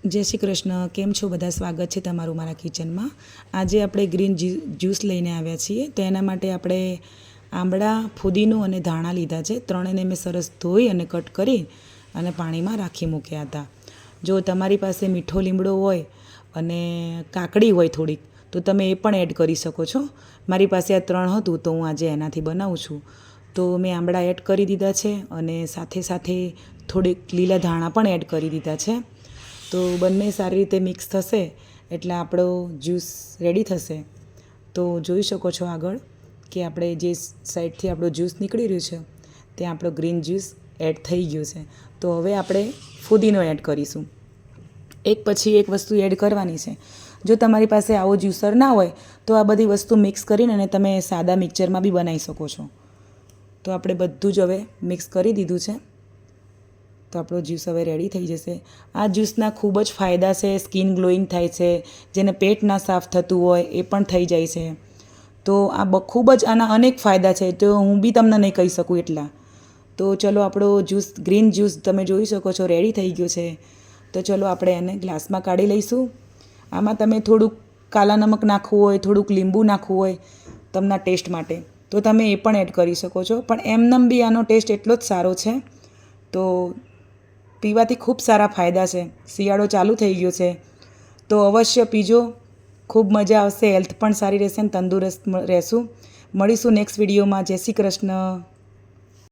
जय श्री कृष्ण। केम छो बधा? स्वागत है तमारुं मारा किचन में। आज आपणे ग्रीन ज्यूस लईने आव्या छीए। तो एना माटे आपणे आंबळा, फुदीनो अने धाणा लीधा छे। त्रणेने मैं सरस धोई अने कट करी अने पाणीमां राखी मूक्या हता। जो तमारी पासे मीठो લીમડો होय अने काकड़ी होय थोड़ीक तो तमे ए पण एड करी शको छो। मारी पासे आ त्रण हतुं तो हूँ आजे एनाथी बनावुं छुं। तो मैं आंबळा एड करी दीधा छे अने साथे साथे थोड़ीक लीला धाणा पण एड करी दीधा छे। तो बंने सारी रीते मिक्स थशे एटले आपणो ज्यूस रेडी थशे। तो जोई शको छो आगळ के आपणे जे साइडथी आपणो ज्यूस निकળી રહ્યો છે તે આપણો ગ્રીન જ્यूस એડ થઈ ગયો છે। તો હવે આપણે ફુદીનો એડ કરીશું। એક પછી એક વસ્તુ એડ કરવાની છે। જો તમારી પાસે આવો જ્યુસર ના હોય તો આ બધી વસ્તુ મિક્સ કરીને અને તમે સાદા મિક્સરમાં બી બનાવી શકો છો। તો આપણે બધું જ હવે મિક્સ કરી દીધું છે। तो आपणो ज्यूस हवे रेडी थई जशे। आ ज्यूसना खूब ज फायदा छे। स्किन ग्लोइंग थाय छे, जेने पेट ना साफ थतुं होय ए पण थई जाय छे। तो आ खूब ज आना अनेक फायदा छे, तो हूँ बी तमने नहीं कही सकूँ एटला। तो चलो आपणो ज्यूस ग्रीन ज्यूस तमे जोई शको छो रेडी थई गयो छे। तो चलो आपणे एने ग्लासमां काढी लईशुं। आमां तमे थोड़ुंक काला नमक नाखवुं होय, थोड़ुंक લીંબુ नाखवुं होय तमना टेस्ट माटे तो तमे ए पण एड करी शको छो। पण एमनेम बी आनो टेस्ट एटलो ज सारो छे। तो पीवाथी खूब सारा फायदा है। शियाळो चालू थई गयो छे तो अवश्य पीजो। खूब मजा आवशे, हेल्थ पण सारी रहेशे, तंदुरस्त रहेशुं। मळीशुं नेक्स्ट विडियो में। जय श्री कृष्ण।